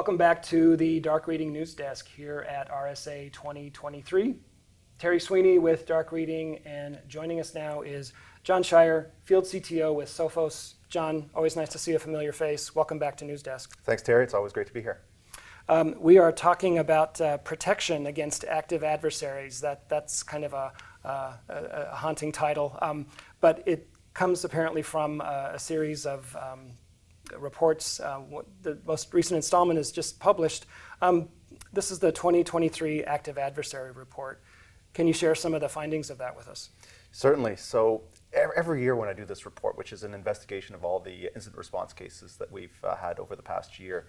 Welcome back to the Dark Reading News Desk here at RSA 2023. Terry Sweeney with Dark Reading, and joining us now is John Shier, Field CTO with Sophos. John, always nice to see a familiar face. Welcome back to News Desk. Thanks, Terry. It's always great to be here. We are talking about protection against active adversaries. That's kind of a haunting title, but it comes apparently from a series of reports. The most recent installment is just published. This is the 2023 Active Adversary Report. Can you share some of the findings of that with us? Certainly. So every year when I do this report, which is an investigation of all the incident response cases that we've had over the past year,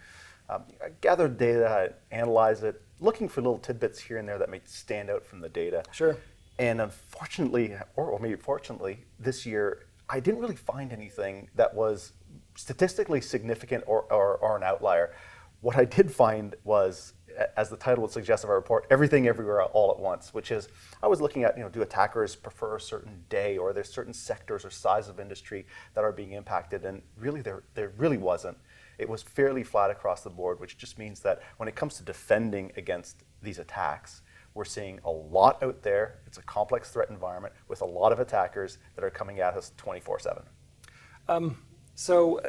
I gather data, I analyze it, looking for little tidbits here and there that may stand out from the data. Sure. And unfortunately, or maybe fortunately, this year, I didn't really find anything that was statistically significant or an outlier. What I did find was, as the title would suggest of our report, everything everywhere all at once, which is, I was looking at, do attackers prefer a certain day, or there's certain sectors or size of industry that are being impacted, and really there really wasn't. It was fairly flat across the board, which just means that when it comes to defending against these attacks, we're seeing a lot out there. It's a complex threat environment with a lot of attackers that are coming at us 24/7. So,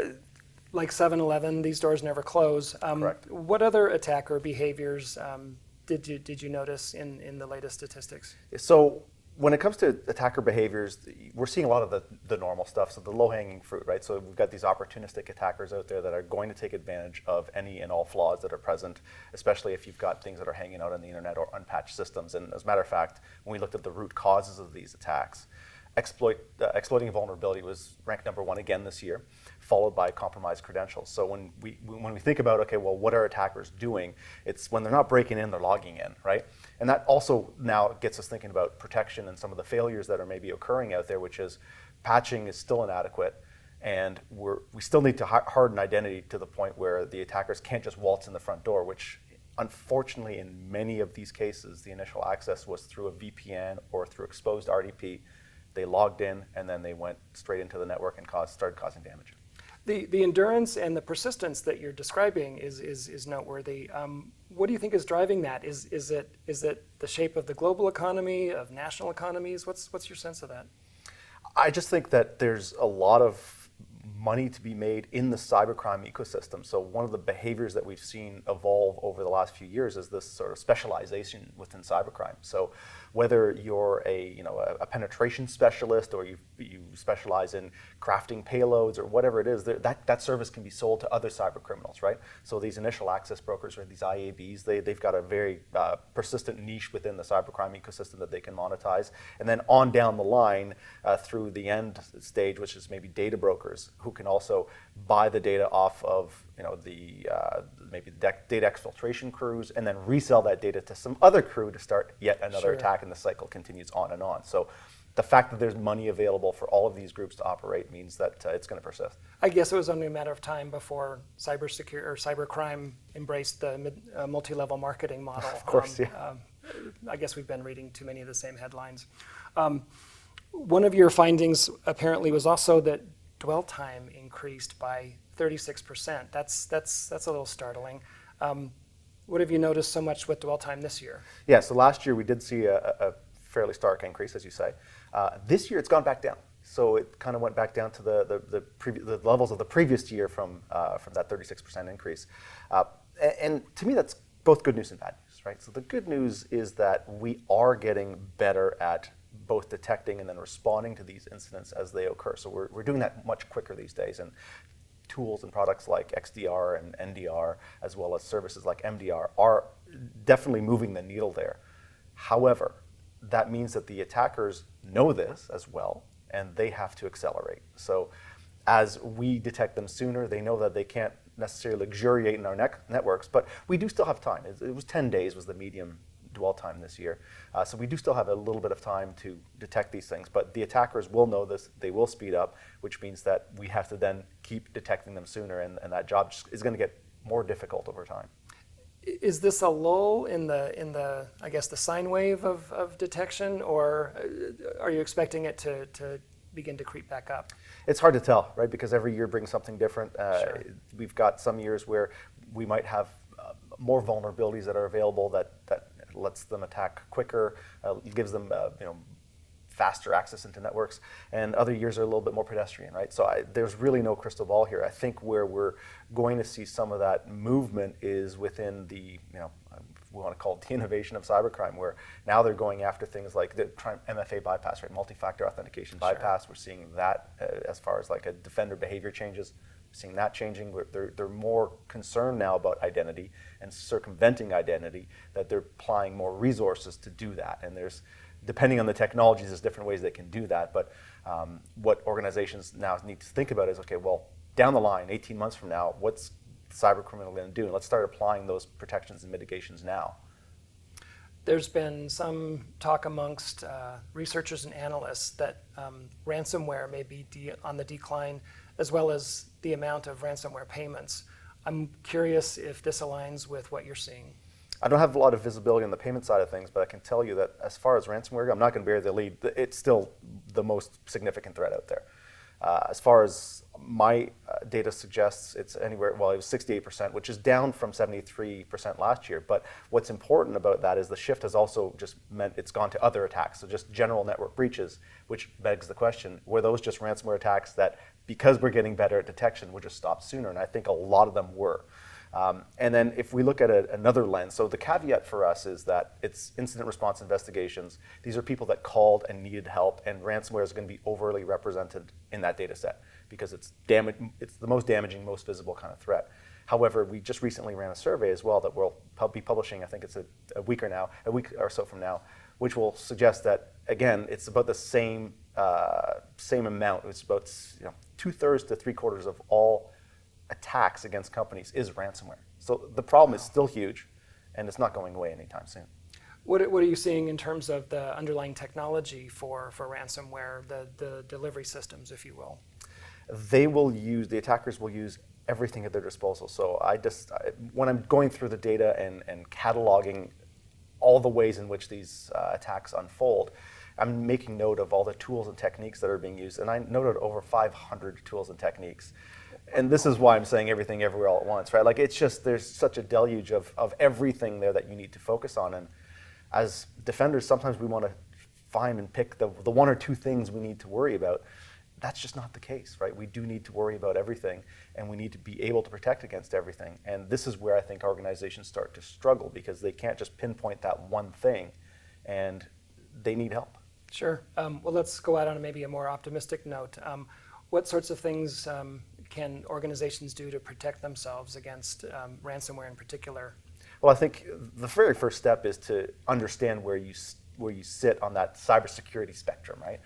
like 7-Eleven, these doors never close. Correct. What other attacker behaviors did you notice in the latest statistics? So when it comes to attacker behaviors, we're seeing a lot of the normal stuff, so the low-hanging fruit, right? So we've got these opportunistic attackers out there that are going to take advantage of any and all flaws that are present, especially if you've got things that are hanging out on the internet or unpatched systems. And as a matter of fact, when we looked at the root causes of these attacks, exploiting a vulnerability was ranked number one again this year, followed by compromised credentials. So when we think about, okay, well, what are attackers doing? It's when they're not breaking in, they're logging in, right? And that also now gets us thinking about protection and some of the failures that are maybe occurring out there, which is patching is still inadequate, and we still need to harden identity to the point where the attackers can't just waltz in the front door, which unfortunately in many of these cases, the initial access was through a VPN or through exposed RDP. They logged in and then they went straight into the network and started causing damage. The endurance and the persistence that you're describing is noteworthy. What do you think is driving that? Is it the shape of the global economy, of national economies? What's your sense of that? I just think that there's a lot of money to be made in the cybercrime ecosystem. So one of the behaviors that we've seen evolve over the last few years is this sort of specialization within cybercrime. So whether you're a penetration specialist or you specialize in crafting payloads or whatever it is, that service can be sold to other cyber criminals, right? So these initial access brokers or these IABs, they've got a very persistent niche within the cybercrime ecosystem that they can monetize. And then on down the line through the end stage, which is maybe data brokers who can also buy the data off of maybe the data exfiltration crews and then resell that data to some other crew to start yet another attack, and the cycle continues on and on. So the fact that there's money available for all of these groups to operate means that it's going to persist. I guess it was only a matter of time before cybercrime embraced the multi-level marketing model. Of course, yeah. I guess we've been reading too many of the same headlines. One of your findings apparently was also that dwell time increased by 36%. That's a little startling. What have you noticed so much with dwell time this year? Yeah, so last year we did see a fairly stark increase, as you say. This year it's gone back down. So it kind of went back down to the levels of the previous year from that 36% increase. And to me, that's both good news and bad news, right? So the good news is that we are getting better at both detecting and then responding to these incidents as they occur. So we're doing that much quicker these days. And tools and products like XDR and NDR, as well as services like MDR, are definitely moving the needle there. However, that means that the attackers know this as well, and they have to accelerate. So as we detect them sooner, they know that they can't necessarily luxuriate in our networks, but we do still have time. It was 10 days was the medium dwell time this year. So we do still have a little bit of time to detect these things, but the attackers will know this, they will speed up, which means that we have to then keep detecting them sooner, and that job is going to get more difficult over time. Is this a lull in the I guess the sine wave of detection, or are you expecting it to begin to creep back up? It's hard to tell, right? Because every year brings something different. Sure. We've got some years where we might have more vulnerabilities that are available that lets them attack quicker, gives them faster access into networks, and other years are a little bit more pedestrian, right? So there's really no crystal ball here. I think where we're going to see some of that movement is within the, we want to call it the innovation of cybercrime, where now they're going after things like the MFA bypass, right? Multi-factor authentication bypass. We're seeing that as far as like a defender behavior changes. We're seeing that changing. They're more concerned now about identity and circumventing identity, that they're applying more resources to do that. And depending on the technologies, there's different ways they can do that. But what organizations now need to think about is, okay, well, down the line, 18 months from now, what's the cyber criminal going to do? And let's start applying those protections and mitigations now. There's been some talk amongst researchers and analysts that ransomware may be on the decline, as well as the amount of ransomware payments. I'm curious if this aligns with what you're seeing. I don't have a lot of visibility on the payment side of things, but I can tell you that as far as ransomware, I'm not going to bear the lead. It's still the most significant threat out there. As far as my data suggests, it's anywhere, well, it was 68%, which is down from 73% last year. But what's important about that is the shift has also just meant it's gone to other attacks, so just general network breaches, which begs the question, were those just ransomware attacks that, because we're getting better at detection, would just stop sooner? And I think a lot of them were. And then if we look at another lens, so the caveat for us is that it's incident response investigations. These are people that called and needed help, and ransomware is going to be overly represented in that data set because it's the most damaging, most visible kind of threat. However, we just recently ran a survey as well that we'll be publishing, I think it's a week or so from now, which will suggest that, again, it's about the same amount. It's about 2/3 to 3/4 of all attacks against companies is ransomware. So the problem is still huge, and it's not going away anytime soon. What are you seeing in terms of the underlying technology for ransomware, the delivery systems, if you will? The attackers will use everything at their disposal. So when I'm going through the data and cataloging all the ways in which these attacks unfold, I'm making note of all the tools and techniques that are being used, and I noted over 500 tools and techniques. And this is why I'm saying everything everywhere all at once, right? Like, it's just, there's such a deluge of everything there that you need to focus on. And as defenders, sometimes we want to find and pick the one or two things we need to worry about. That's just not the case, right? We do need to worry about everything, and we need to be able to protect against everything. And this is where I think organizations start to struggle, because they can't just pinpoint that one thing, and they need help. Sure. Well, let's go out on maybe a more optimistic note. What sorts of things can organizations do to protect themselves against ransomware in particular? Well, I think the very first step is to understand where you sit on that cybersecurity spectrum, right?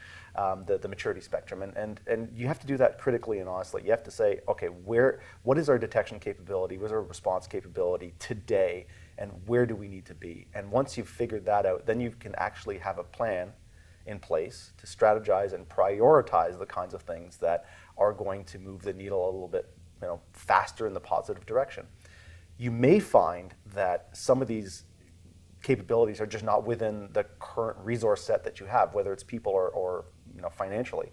The maturity spectrum, and you have to do that critically and honestly. You have to say, okay, what is our detection capability? What is our response capability today, and where do we need to be? And once you've figured that out, then you can actually have a plan in place to strategize and prioritize the kinds of things that are going to move the needle a little bit faster in the positive direction. You may find that some of these capabilities are just not within the current resource set that you have, whether it's people or financially,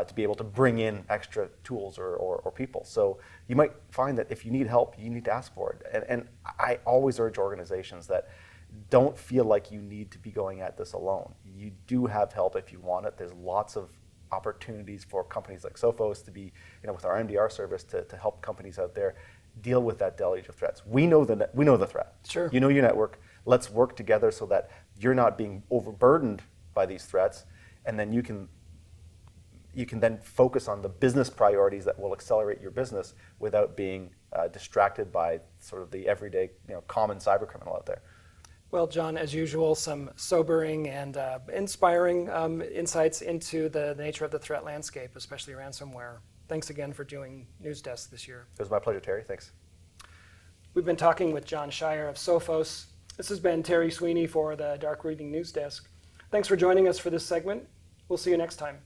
to be able to bring in extra tools or people. So you might find that if you need help, you need to ask for it. And I always urge organizations that don't feel like you need to be going at this alone. You do have help if you want it. There's lots of opportunities for companies like Sophos to be, with our MDR service to help companies out there deal with that deluge of threats. We know the threat. Sure. You know your network. Let's work together so that you're not being overburdened by these threats, and then you can then focus on the business priorities that will accelerate your business without being distracted by sort of the everyday, common cyber criminal out there. Well, John, as usual, some sobering and inspiring insights into the nature of the threat landscape, especially ransomware. Thanks again for doing News Desk this year. It was my pleasure, Terry. Thanks. We've been talking with John Shier of Sophos. This has been Terry Sweeney for the Dark Reading News Desk. Thanks for joining us for this segment. We'll see you next time.